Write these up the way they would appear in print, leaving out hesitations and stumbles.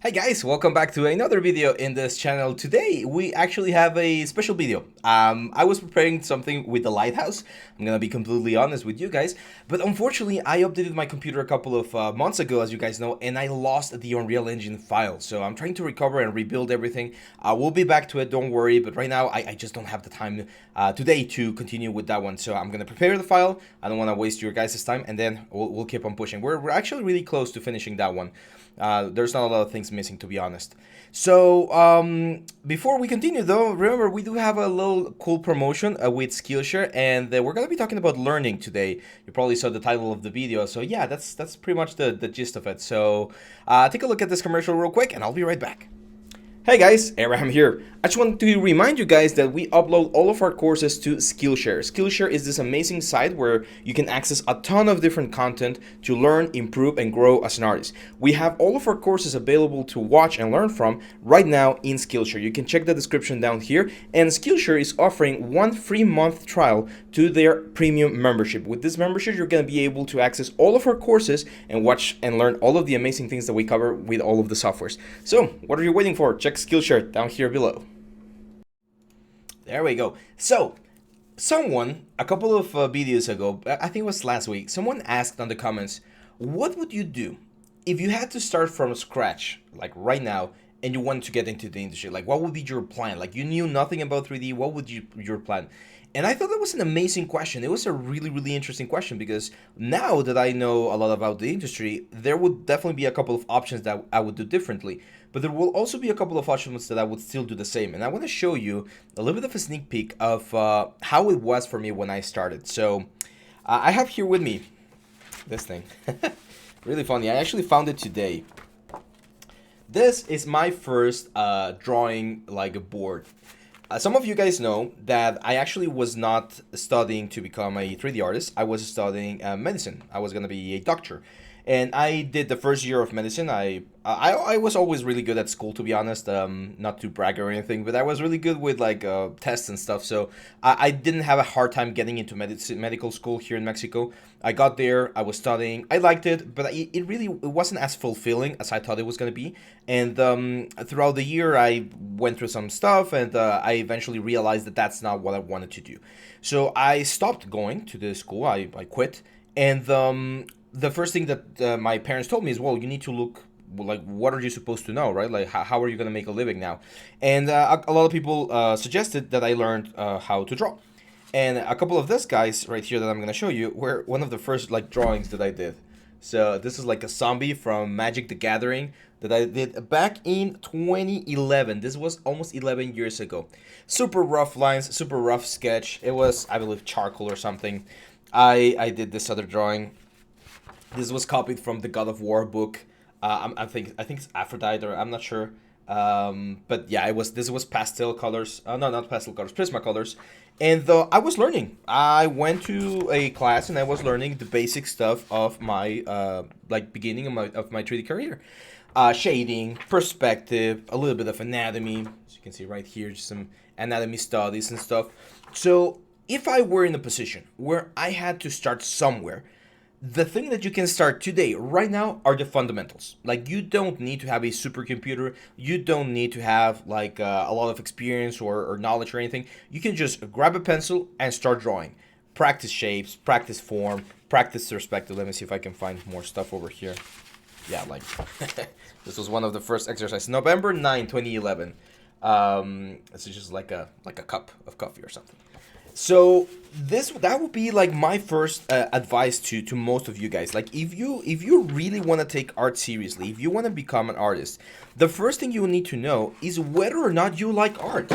Hey guys, welcome back to another video in this channel. Today we actually have a special video. I was preparing something with the Lighthouse. I'm gonna be completely honest with you guys, but unfortunately I updated my computer a couple of months ago, as you guys know, and I lost the Unreal Engine file. So I'm trying to recover and rebuild everything. I will be back to it, don't worry, but right now I just don't have the time today to continue with that one. So I'm gonna prepare the file. I don't want to waste your guys' time, and then we'll keep on pushing. We're actually really close to finishing that one. There's not a lot of things missing, to be honest. So before we continue though, remember we do have a little cool promotion with Skillshare, and we're gonna be talking about learning today. You probably saw the title of the video, so yeah, that's pretty much the gist of it. So take a look at this commercial real quick, and I'll be right back. Hey guys, Abraham here. I just wanted to remind you guys that we upload all of our courses to Skillshare. Skillshare is this amazing site where you can access a ton of different content to learn, improve, and grow as an artist. We have all of our courses available to watch and learn from right now in Skillshare. You can check the description down here, and Skillshare is offering 1 free month trial to their premium membership. With this membership, you're going to be able to access all of our courses and watch and learn all of the amazing things that we cover with all of the softwares. So, what are you waiting for? Check Skillshare down here below. There we go. So, someone, a couple of videos ago, I think it was last week, someone asked on the comments, what would you do if you had to start from scratch, like right now, and you wanted to get into the industry? Like, what would be your plan? Like, you knew nothing about 3D, what would your plan? And I thought that was an amazing question. It was a really, really interesting question, because now that I know a lot about the industry, there would definitely be a couple of options that I would do differently. But there will also be a couple of options that I would still do the same. And I want to show you a little bit of a sneak peek of how it was for me when I started. So I have here with me this thing. Really funny. I actually found it today. This is my first drawing like a board. Some of you guys know that I actually was not studying to become a 3D artist. I was studying medicine. I was going to be a doctor. And I did the first year of medicine. I was always really good at school, to be honest. Not to brag or anything, but I was really good with like tests and stuff. So I didn't have a hard time getting into medical school here in Mexico. I got there. I was studying. I liked it, but it wasn't as fulfilling as I thought it was going to be. And throughout the year, I went through some stuff, and I eventually realized that that's not what I wanted to do. So I stopped going to the school. I quit, and the first thing that my parents told me is, well, you need to look, like, what are you supposed to know, right? Like, how are you going to make a living now? And a lot of people suggested that I learned how to draw. And a couple of these guys right here that I'm going to show you were one of the first, like, drawings that I did. So this is like a zombie from Magic the Gathering that I did back in 2011. This was almost 11 years ago. Super rough lines, super rough sketch. It was, I believe, charcoal or something. I did this other drawing. This was copied from the God of War book. I think it's Aphrodite, or I'm not sure. But yeah, this was pastel colors. No, not pastel colors, Prismacolors. And I was learning. I went to a class and I was learning the basic stuff of my like beginning of my 3D career. Shading, perspective, a little bit of anatomy. As you can see right here, just some anatomy studies and stuff. So if I were in a position where I had to start somewhere, the thing that you can start today, right now, are the fundamentals. Like, you don't need to have a supercomputer. You don't need to have, like, a lot of experience or knowledge or anything. You can just grab a pencil and start drawing. Practice shapes, practice form, practice perspective. Let me see if I can find more stuff over here. Yeah, like, this was one of the first exercises. November 9, 2011. This is just like a cup of coffee or something. So that would be like my first advice to most of you guys. Like, if you really want to take art seriously, if you want to become an artist, the first thing you need to know is whether or not you like art.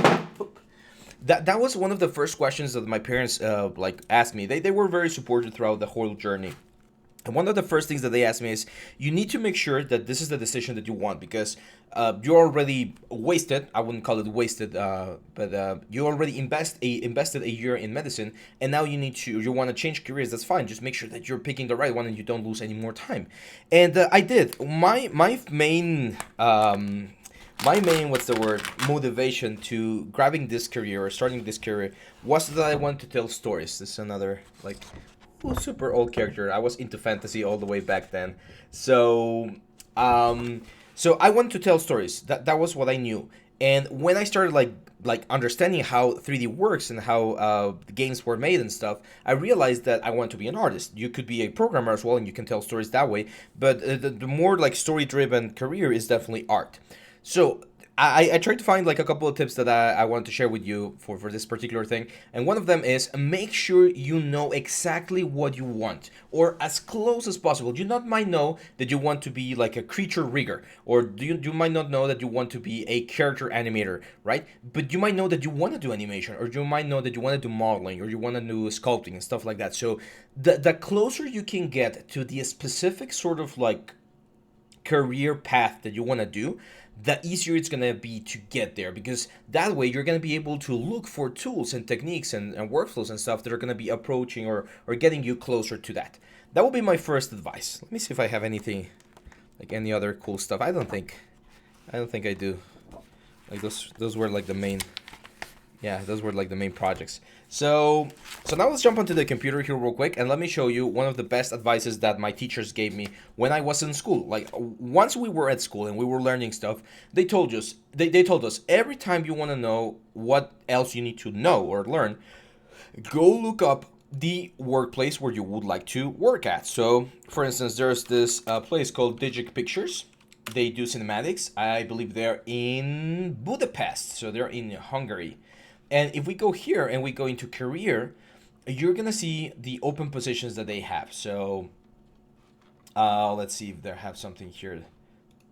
That was one of the first questions that my parents like asked me. They were very supportive throughout the whole journey. And one of the first things that they asked me is, you need to make sure that this is the decision that you want, because you're already wasted. I wouldn't call it wasted, but you already invested a year in medicine, and now you want to change careers. That's fine. Just make sure that you're picking the right one and you don't lose any more time. And I did. My main what's the word, motivation to grabbing this career or starting this career was that I wanted to tell stories. This is another like super old character. I was into fantasy all the way back then. So So I wanted to tell stories. That was what I knew. And when I started like understanding how 3D works and how the games were made and stuff, I realized that I want to be an artist. You could be a programmer as well, and you can tell stories that way. But the more like story-driven career is definitely art. So I tried to find like a couple of tips that I want to share with you for this particular thing. And one of them is make sure you know exactly what you want, or as close as possible. You not might know that you want to be like a creature rigger, or you might not know that you want to be a character animator, right? But you might know that you want to do animation, or you might know that you want to do modeling, or you want to do sculpting and stuff like that. So the closer you can get to the specific sort of like career path that you want to do, the easier it's going to be to get there, because that way you're going to be able to look for tools and techniques and workflows and stuff that are going to be approaching or getting you closer to that. That will be my first advice. Let me see if I have anything, like any other cool stuff. I don't think I do. Like those were like the main, yeah, those were like the main projects. So now let's jump onto the computer here real quick, and let me show you one of the best advices that my teachers gave me when I was in school. Like once we were at school and we were learning stuff, they told us every time you want to know what else you need to know or learn, go look up the workplace where you would like to work at. So for instance, there's this place called Digic Pictures. They do cinematics. I believe they're in Budapest, so they're in Hungary. And if we go here and we go into career, you're gonna see the open positions that they have. So let's see if they have something here.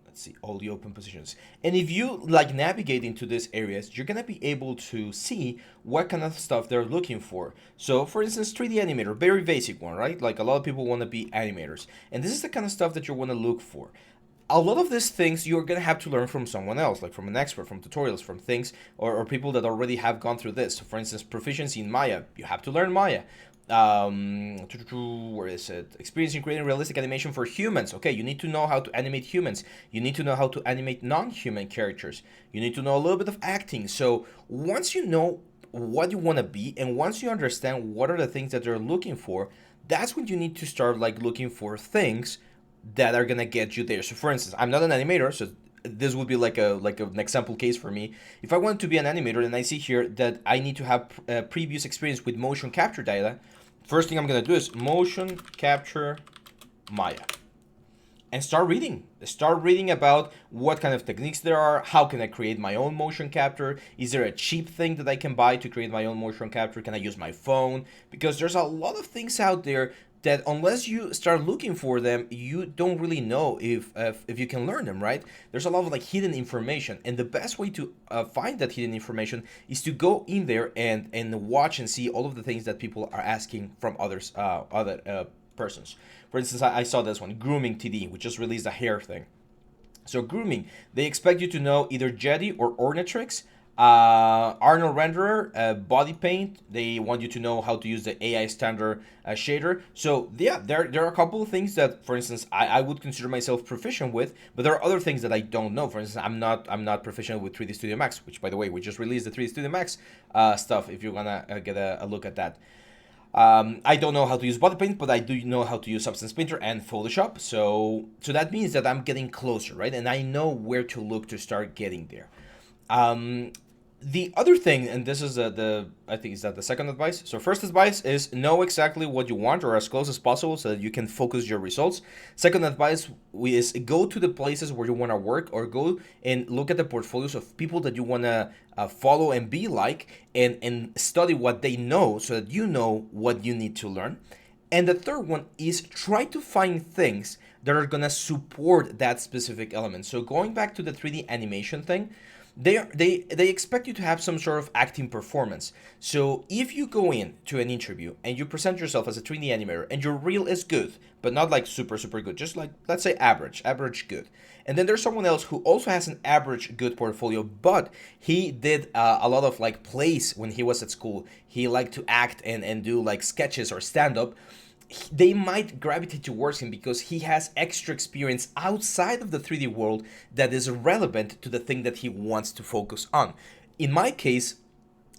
Let's see all the open positions. And if you like navigate into these areas, you're gonna be able to see what kind of stuff they're looking for. So for instance, 3D animator, very basic one, right? Like a lot of people want to be animators, and this is the kind of stuff that you want to look for. A lot of these things you're gonna have to learn from someone else, like from an expert, from tutorials, from things, or people that already have gone through this. So for instance, proficiency in Maya, you have to learn Maya. Where is it? Experience in creating realistic animation for humans. Okay, you need to know how to animate humans. You need to know how to animate non-human characters. You need to know a little bit of acting. So once you know what you want to be, and once you understand what are the things that they're looking for, that's when you need to start like looking for things that are gonna get you there. So for instance, I'm not an animator, so this would be like an example case for me. If I want to be an animator and I see here that I need to have previous experience with motion capture data, first thing I'm gonna do is motion capture Maya and start reading. Start reading about what kind of techniques there are. How can I create my own motion capture? Is there a cheap thing that I can buy to create my own motion capture? Can I use my phone? Because there's a lot of things out there that unless you start looking for them, you don't really know if you can learn them, right? There's a lot of like hidden information, and the best way to find that hidden information is to go in there and watch and see all of the things that people are asking from other persons. For instance, I saw this one, Grooming TD, which just released a hair thing. So grooming, they expect you to know either Jetty or Ornatrix, Arnold Renderer, Body Paint. They want you to know how to use the AI standard shader. So yeah, there are a couple of things that, for instance, I would consider myself proficient with, but there are other things that I don't know. For instance, I'm not proficient with 3D Studio Max, which by the way, we just released the 3D Studio Max stuff. If you wanna get a look at that. I don't know how to use body paint, but I do know how to use Substance Painter and Photoshop. So that means that I'm getting closer, right? And I know where to look to start getting there. The other thing, and this is I think is that the second advice. So first advice is know exactly what you want, or as close as possible, so that you can focus your results. Second advice is go to the places where you want to work, or go and look at the portfolios of people that you want to follow and be like, and study what they know, so that you know what you need to learn. And the third one is try to find things that are gonna support that specific element. So going back to the 3D animation thing, they expect you to have some sort of acting performance. So if you go in to an interview and you present yourself as a 3D animator and your reel is good, but not like super good, just like, let's say average good. And then there's someone else who also has an average good portfolio, but he did a lot of like plays when he was at school. He liked to act and do like sketches or stand up. They might gravitate towards him because he has extra experience outside of the 3D world that is relevant to the thing that he wants to focus on. In my case,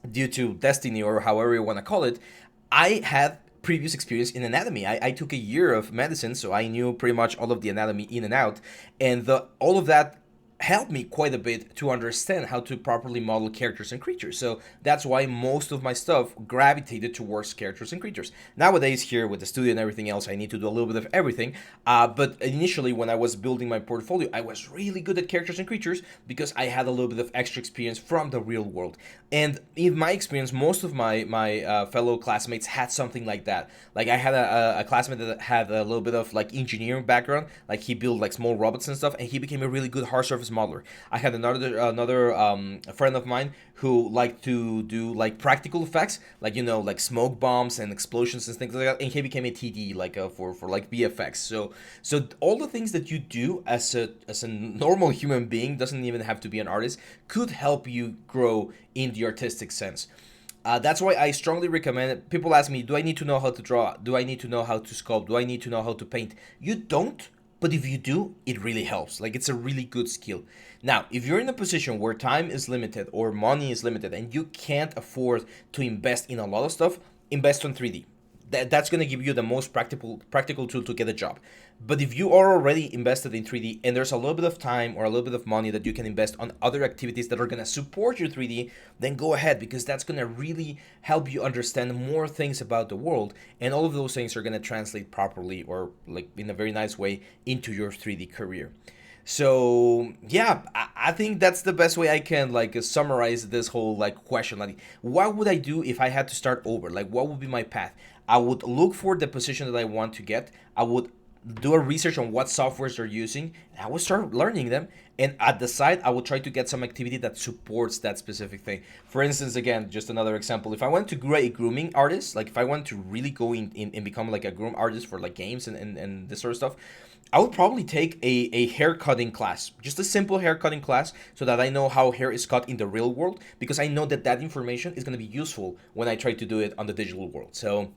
due to destiny or however you want to call it, I had previous experience in anatomy. I took a year of medicine, so I knew pretty much all of the anatomy in and out, and all of that helped me quite a bit to understand how to properly model characters and creatures. So that's why most of my stuff gravitated towards characters and creatures. Nowadays, here with the studio and everything else, I need to do a little bit of everything. But initially, when I was building my portfolio, I was really good at characters and creatures because I had a little bit of extra experience from the real world. And in my experience, most of my fellow classmates had something like that. Like I had a classmate that had a little bit of like engineering background, like he built like small robots and stuff, and he became a really good hard surface modeler. I had another friend of mine who liked to do like practical effects, like like smoke bombs and explosions and things like that, and he became a TD like for like VFX. So all the things that you do as a normal human being, doesn't even have to be an artist, could help you grow in the artistic sense. That's why I strongly recommend it. People ask me, do I need to know how to draw? Do I need to know how to sculpt? Do I need to know how to paint? You don't, but if you do, it really helps. Like, it's a really good skill. Now, if you're in a position where time is limited or money is limited and you can't afford to invest in a lot of stuff, invest on 3D. That's going to give you the most practical tool to get a job. But if you are already invested in 3D and there's a little bit of time or a little bit of money that you can invest on other activities that are going to support your 3D, then go ahead, because that's going to really help you understand more things about the world, and all of those things are going to translate properly, or like in a very nice way, into your 3D career. So yeah, I think that's the best way I can like summarize this whole like question. Like, what would I do if I had to start over? Like, what would be my path? I would look for the position that I want to get. I would do a research on what softwares they're using, and I would start learning them. And at the side, I would try to get some activity that supports that specific thing. For instance, again, just another example, if I want to grow a grooming artist, like if I want to really go in and become like a groom artist for like games and this sort of stuff, I would probably take a hair cutting class, just a simple hair cutting class, so that I know how hair is cut in the real world, because I know that that information is going to be useful when I try to do it on the digital world. So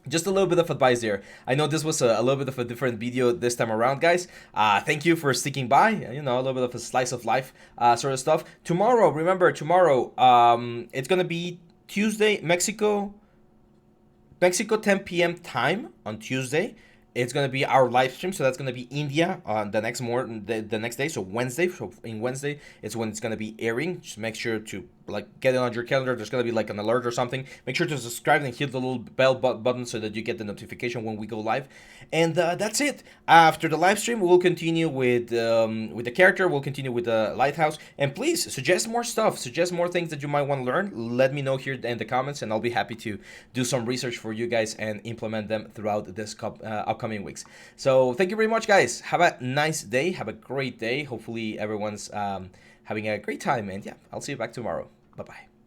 just a little bit of advice there. I know this was a little bit of a different video this time around, guys. Thank you for sticking by. A little bit of a slice of life sort of stuff. Tomorrow, remember, it's going to be Tuesday, Mexico 10 p.m. time on Tuesday. It's gonna be our live stream, so that's gonna be India on the next day, so Wednesday. So in Wednesday, it's when it's gonna be airing. Just make sure to like get it on your calendar. There's gonna be like an alert or something. Make sure to subscribe and hit the little bell button so that you get the notification when we go live. And that's it. After the live stream, we'll continue with the character. We'll continue with the lighthouse. And please suggest more stuff. Suggest more things that you might want to learn. Let me know here in the comments, and I'll be happy to do some research for you guys and implement them throughout this upcoming weeks. So thank you very much, guys. Have a nice day. Have a great day. Hopefully everyone's having a great time. And yeah, I'll see you back tomorrow. Bye-bye.